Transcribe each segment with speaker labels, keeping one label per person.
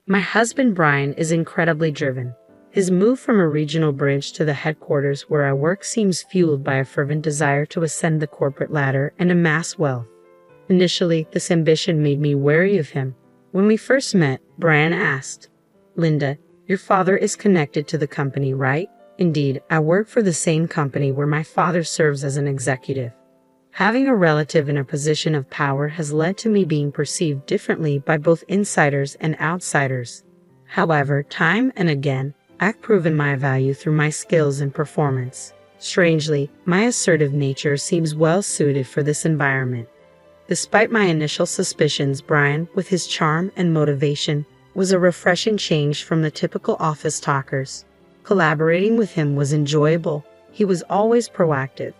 Speaker 1: My husband Brian is incredibly driven. His move from a regional branch to the headquarters where I work seems fueled by a fervent desire to ascend the corporate ladder and amass wealth. Initially, this ambition made me wary of him. When we first met, Brian asked, "Linda, your father is connected to the company, right?" "Indeed, I work for the same company where my father serves as an executive." Having a relative in a position of power has led to me being perceived differently by both insiders and outsiders. However, time and again, I've proven my value through my skills and performance. Strangely, my assertive nature seems well suited for this environment. Despite my initial suspicions, Brian, with his charm and motivation, was a refreshing change from the typical office talkers. Collaborating with him was enjoyable. He was always proactive.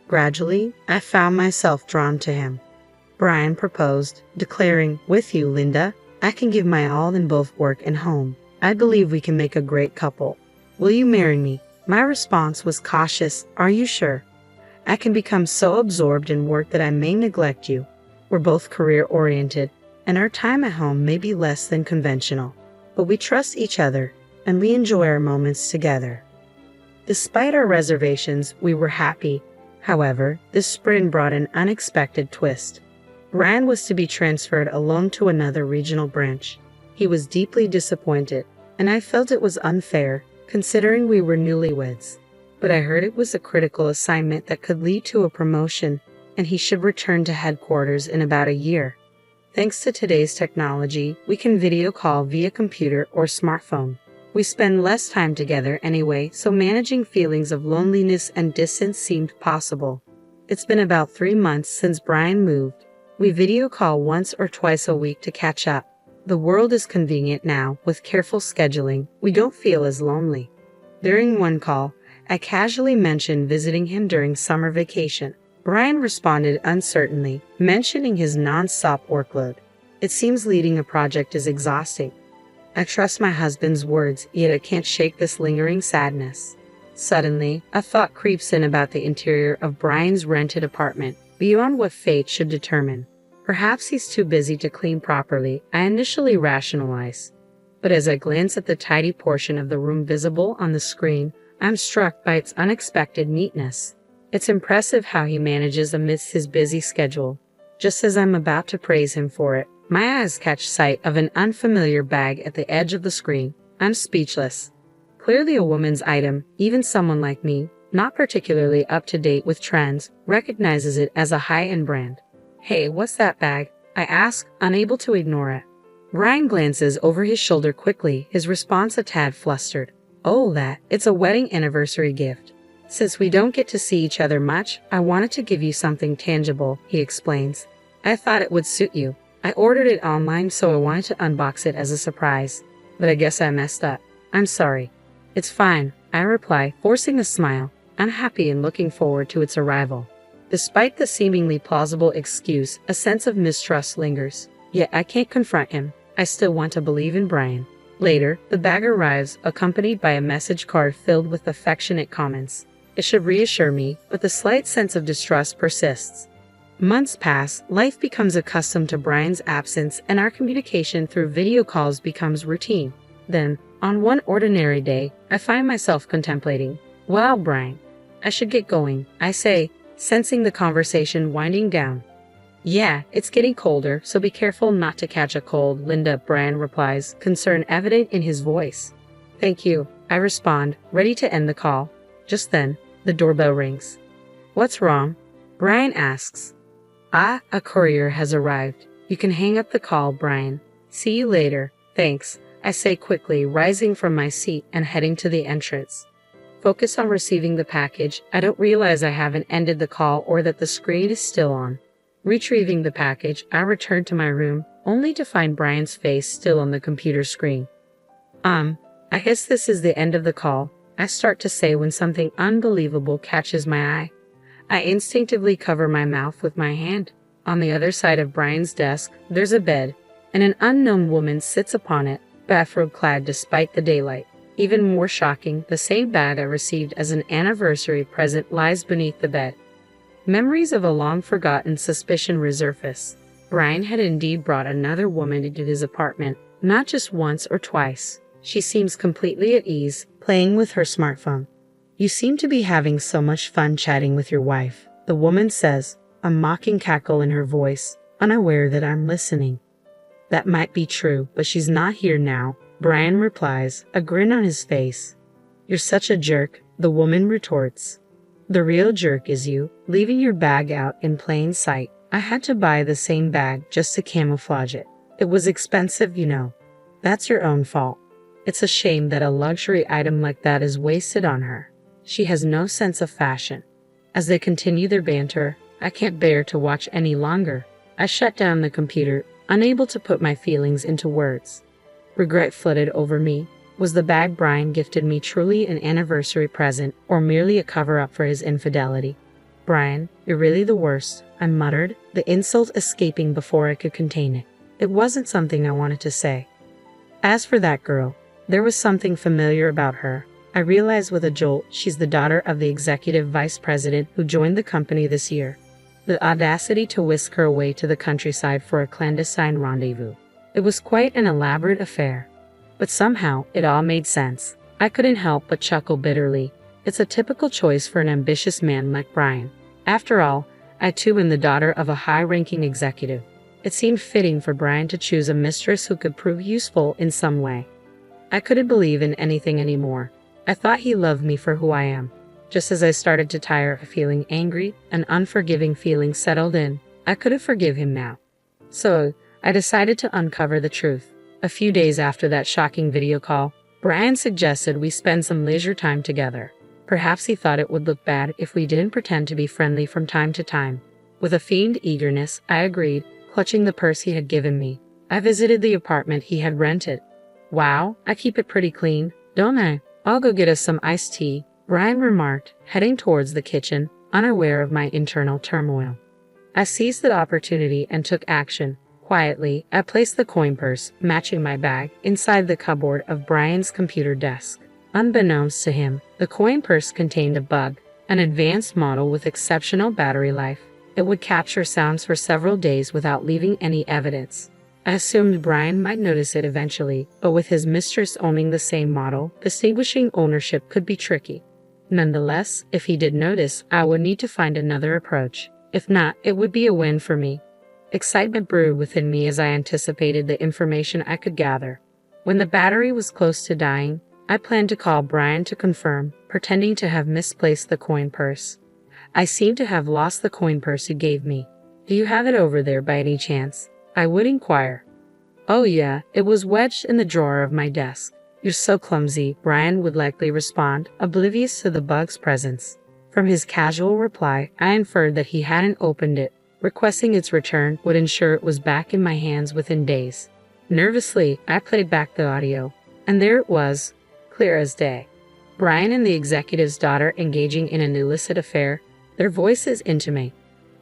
Speaker 1: Gradually, I found myself drawn to him. Brian proposed, declaring, "With you, Linda, I can give my all in both work and home. I believe we can make a great couple. Will you marry me?" My response was cautious. "Are you sure? I can become so absorbed in work that I may neglect you. We're both career-oriented, and our time at home may be less than conventional. But we trust each other, and we enjoy our moments together." Despite our reservations, we were happy. However, this spring brought an unexpected twist. Brian was to be transferred alone to another regional branch. He was deeply disappointed, and I felt it was unfair, considering we were newlyweds. But I heard it was a critical assignment that could lead to a promotion, and he should return to headquarters in about a year. Thanks to today's technology, we can video call via computer or smartphone. We spend less time together anyway, so managing feelings of loneliness and distance seemed possible. It's been about 3 months since Brian moved. We video call once or twice a week to catch up. The world is convenient now. With careful scheduling, we don't feel as lonely. During one call, I casually mentioned visiting him during summer vacation. Brian responded uncertainly, mentioning his non-stop workload. "It seems leading a project is exhausting." I trust my husband's words, yet I can't shake this lingering sadness. Suddenly, a thought creeps in about the interior of Brian's rented apartment, beyond what fate should determine. Perhaps he's too busy to clean properly, I initially rationalize. But as I glance at the tidy portion of the room visible on the screen, I'm struck by its unexpected neatness. It's impressive how he manages amidst his busy schedule. Just as I'm about to praise him for it, my eyes catch sight of an unfamiliar bag at the edge of the screen. I'm speechless. Clearly a woman's item, even someone like me, not particularly up to date with trends, recognizes it as a high-end brand. "Hey, what's that bag?" I ask, unable to ignore it. Brian glances over his shoulder quickly, his response a tad flustered. "Oh, it's a wedding anniversary gift. Since we don't get to see each other much, I wanted to give you something tangible," he explains. "I thought it would suit you. I ordered it online, so I wanted to unbox it as a surprise. But I guess I messed up. I'm sorry." "It's fine," I reply, forcing a smile, unhappy and looking forward to its arrival. Despite the seemingly plausible excuse, a sense of mistrust lingers. Yet I can't confront him. I still want to believe in Brian. Later, the bag arrives, accompanied by a message card filled with affectionate comments. It should reassure me, but the slight sense of distrust persists. Months pass, life becomes accustomed to Brian's absence, and our communication through video calls becomes routine. Then, on one ordinary day, I find myself contemplating, "Wow, Brian, I should get going," I say, sensing the conversation winding down. "Yeah, it's getting colder, so be careful not to catch a cold, Linda," Brian replies, concern evident in his voice. "Thank you," I respond, ready to end the call. Just then, the doorbell rings. "What's wrong?" Brian asks. A courier has arrived. You can hang up the call, Brian. See you later. Thanks," I say quickly, rising from my seat and heading to the entrance. Focus on receiving the package, I don't realize I haven't ended the call or that the screen is still on. Retrieving the package, I return to my room, only to find Brian's face still on the computer screen. I guess this is the end of the call," I start to say when something unbelievable catches my eye. I instinctively cover my mouth with my hand. On the other side of Brian's desk, there's a bed, and an unknown woman sits upon it, bathrobe-clad despite the daylight. Even more shocking, the same bag I received as an anniversary present lies beneath the bed. Memories of a long-forgotten suspicion resurface. Brian had indeed brought another woman into his apartment, Not just once or twice. She seems completely at ease, playing with her smartphone. You seem to be having so much fun chatting with your wife, the woman says, a mocking cackle in her voice, unaware that I'm listening. That might be true, but she's not here now, Brian replies, a grin on his face. You're such a jerk, the woman retorts. The real jerk is you, leaving your bag out in plain sight. I had to buy the same bag just to camouflage it. It was expensive, you know. That's your own fault. It's a shame that a luxury item like that is wasted on her. She has no sense of fashion. As they continue their banter, I can't bear to watch any longer. I shut down the computer, unable to put my feelings into words. Regret flooded over me. Was the bag Brian gifted me truly an anniversary present, or merely a cover-up for his infidelity? Brian, you're really the worst, I muttered, the insult escaping before I could contain it. It wasn't something I wanted to say. As for that girl, there was something familiar about her. I realized with a jolt she's the daughter of the executive vice president who joined the company this year. The audacity to whisk her away to the countryside for a clandestine rendezvous. It was quite an elaborate affair. But somehow, it all made sense. I couldn't help but chuckle bitterly. It's a typical choice for an ambitious man like Brian. After all, I too am the daughter of a high-ranking executive. It seemed fitting for Brian to choose a mistress who could prove useful in some way. I couldn't believe in anything anymore. I thought he loved me for who I am. Just as I started to tire of feeling angry, an unforgiving feeling settled in. I couldn't forgive him now. So, I decided to uncover the truth. A few days after that shocking video call, Brian suggested we spend some leisure time together. Perhaps he thought it would look bad if we didn't pretend to be friendly from time to time. With a feigned eagerness, I agreed, clutching the purse he had given me. I visited the apartment he had rented. Wow, I keep it pretty clean, don't I? I'll go get us some iced tea, Brian remarked, heading towards the kitchen, unaware of my internal turmoil. I seized the opportunity and took action. Quietly, I placed the coin purse, matching my bag, inside the cupboard of Brian's computer desk. Unbeknownst to him, the coin purse contained a bug, an advanced model with exceptional battery life. It would capture sounds for several days without leaving any evidence. I assumed Brian might notice it eventually, but with his mistress owning the same model, distinguishing ownership could be tricky. Nonetheless, if he did notice, I would need to find another approach. If not, it would be a win for me. Excitement brewed within me as I anticipated the information I could gather. When the battery was close to dying, I planned to call Brian to confirm, pretending to have misplaced the coin purse. I seem to have lost the coin purse you gave me. Do you have it over there by any chance? I would inquire. Oh yeah, it was wedged in the drawer of my desk. You're so clumsy, Brian would likely respond, oblivious to the bug's presence. From his casual reply, I inferred that he hadn't opened it. Requesting its return would ensure it was back in my hands within days. Nervously, I played back the audio, and there it was, clear as day. Brian and the executive's daughter engaging in an illicit affair, their voices intimate.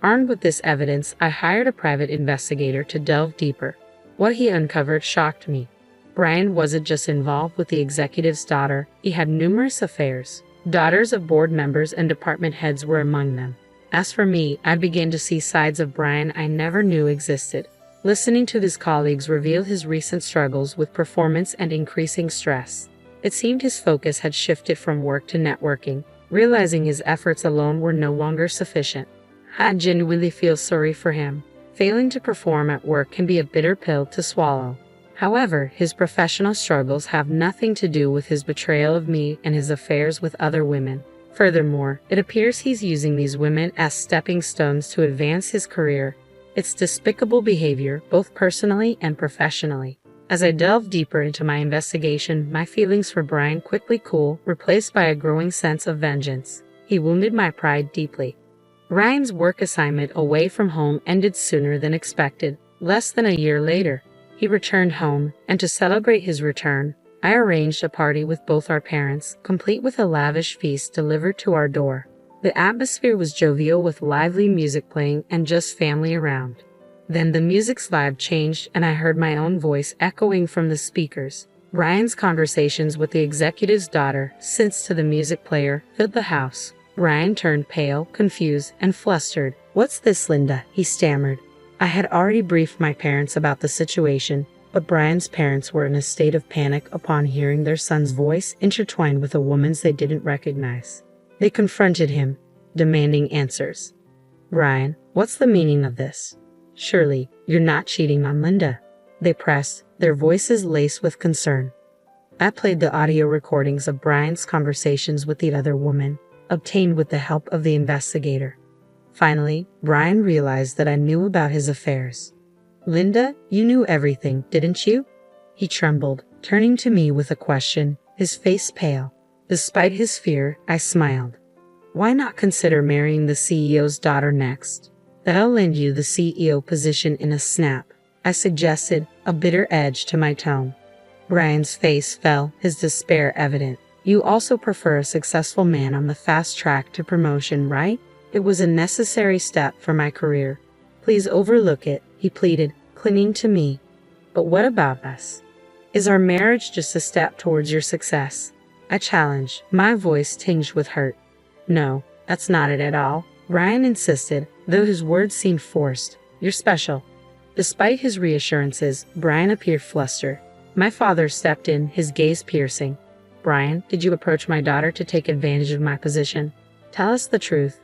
Speaker 1: Armed with this evidence, I hired a private investigator to delve deeper. What he uncovered shocked me. Brian wasn't just involved with the executive's daughter, he had numerous affairs. Daughters of board members and department heads were among them. As for me, I began to see sides of Brian I never knew existed. Listening to his colleagues reveal his recent struggles with performance and increasing stress, it seemed his focus had shifted from work to networking, realizing his efforts alone were no longer sufficient. I genuinely feel sorry for him. Failing to perform at work can be a bitter pill to swallow. However, his professional struggles have nothing to do with his betrayal of me and his affairs with other women. Furthermore, it appears he's using these women as stepping stones to advance his career. It's despicable behavior, both personally and professionally. As I delved deeper into my investigation, my feelings for Brian quickly cooled, replaced by a growing sense of vengeance. He wounded my pride deeply. Ryan's work assignment away from home ended sooner than expected. Less than a year later, he returned home, and to celebrate his return, I arranged a party with both our parents, complete with a lavish feast delivered to our door. The atmosphere was jovial with lively music playing and just family around. Then the music's vibe changed and I heard my own voice echoing from the speakers. Ryan's conversations with the executive's daughter, since to the music player, filled the house. Ryan turned pale, confused, and flustered. "What's this, Linda?" he stammered. I had already briefed my parents about the situation, But Brian's parents were in a state of panic upon hearing their son's voice intertwined with a woman's they didn't recognize. They confronted him, demanding answers. "Brian, what's the meaning of this? Surely, you're not cheating on Linda?" They pressed, their voices laced with concern. I played the audio recordings of Brian's conversations with the other woman, obtained with the help of the investigator. Finally, Brian realized that I knew about his affairs. "Linda, you knew everything, didn't you?" He trembled, turning to me with a question, his face pale. Despite his fear, I smiled. "Why not consider marrying the CEO's daughter next? That'll land you the CEO position in a snap," I suggested, a bitter edge to my tone. Brian's face fell, his despair evident. "You also prefer a successful man on the fast track to promotion, right? It was a necessary step for my career. Please overlook it," he pleaded, clinging to me. "But what about us? Is our marriage just a step towards your success?" I challenged, my voice tinged with hurt. "No, that's not it at all," Brian insisted, though his words seemed forced. "You're special." Despite his reassurances, Brian appeared flustered. My father stepped in, his gaze piercing. "Brian, did you approach my daughter to take advantage of my position? Tell us the truth."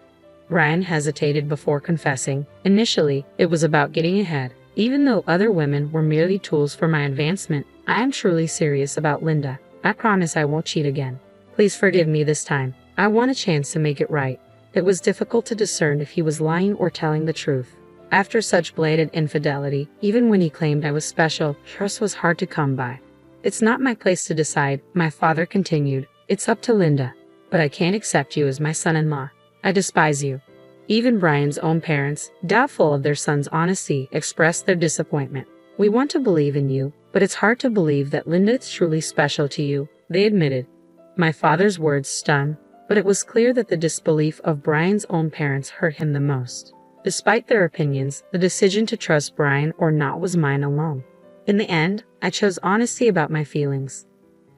Speaker 1: Brian hesitated before confessing. "Initially, it was about getting ahead. Even though other women were merely tools for my advancement, I am truly serious about Linda. I promise I won't cheat again. Please forgive me this time. I want a chance to make it right." It was difficult to discern if he was lying or telling the truth. After such blatant infidelity, even when he claimed I was special, trust was hard to come by. "It's not my place to decide," my father continued. "It's up to Linda. But I can't accept you as my son-in-law. I despise you." Even Brian's own parents, doubtful of their son's honesty, expressed their disappointment. "We want to believe in you, but it's hard to believe that Linda is truly special to you," they admitted. My father's words stung, but it was clear that the disbelief of Brian's own parents hurt him the most. Despite their opinions, the decision to trust Brian or not was mine alone. In the end, I chose honesty about my feelings.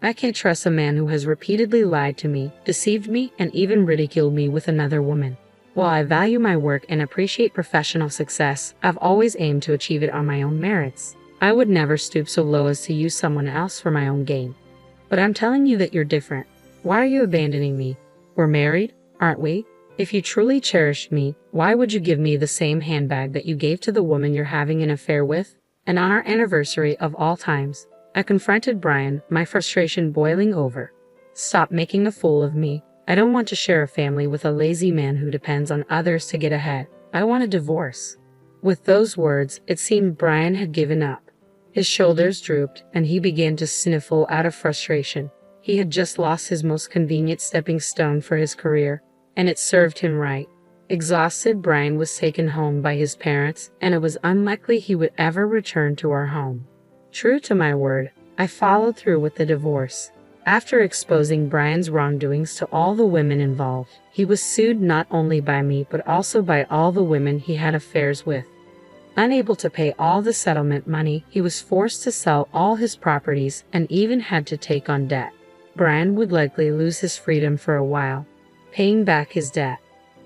Speaker 1: I can't trust a man who has repeatedly lied to me, deceived me, and even ridiculed me with another woman. While I value my work and appreciate professional success, I've always aimed to achieve it on my own merits. I would never stoop so low as to use someone else for my own gain. But I'm telling you that you're different. Why are you abandoning me? We're married, aren't we? If you truly cherished me, why would you give me the same handbag that you gave to the woman you're having an affair with? And on our anniversary of all times, I confronted Brian, my frustration boiling over. "Stop making a fool of me. I don't want to share a family with a lazy man who depends on others to get ahead. I want a divorce." With those words, it seemed Brian had given up. His shoulders drooped, and he began to sniffle out of frustration. He had just lost his most convenient stepping stone for his career, and it served him right. Exhausted, Brian was taken home by his parents, and it was unlikely he would ever return to our home. True to my word, I followed through with the divorce. After exposing Brian's wrongdoings to all the women involved, he was sued not only by me but also by all the women he had affairs with. Unable to pay all the settlement money, he was forced to sell all his properties and even had to take on debt. Brian would likely lose his freedom for a while, paying back his debt.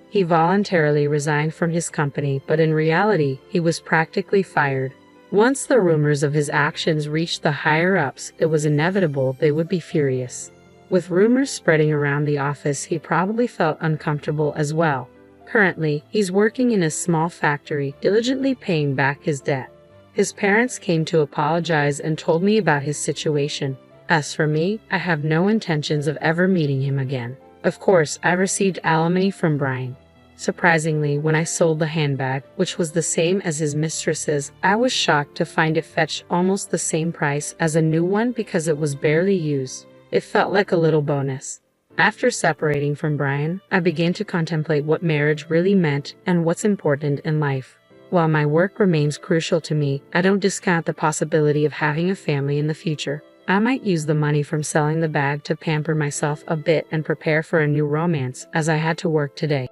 Speaker 1: He voluntarily resigned from his company, but in reality, he was practically fired. Once the rumors of his actions reached the higher-ups, it was inevitable they would be furious. With rumors spreading around the office, he probably felt uncomfortable as well. Currently, he's working in a small factory, diligently paying back his debt. His parents came to apologize and told me about his situation. As for me, I have no intentions of ever meeting him again. Of course, I received alimony from Brian. Surprisingly, when I sold the handbag, which was the same as his mistress's, I was shocked to find it fetched almost the same price as a new one because it was barely used. It felt like a little bonus. After separating from Brian, I began to contemplate what marriage really meant and what's important in life. While my work remains crucial to me, I don't discount the possibility of having a family in the future. I might use the money from selling the bag to pamper myself a bit and prepare for a new romance, as I had to work today.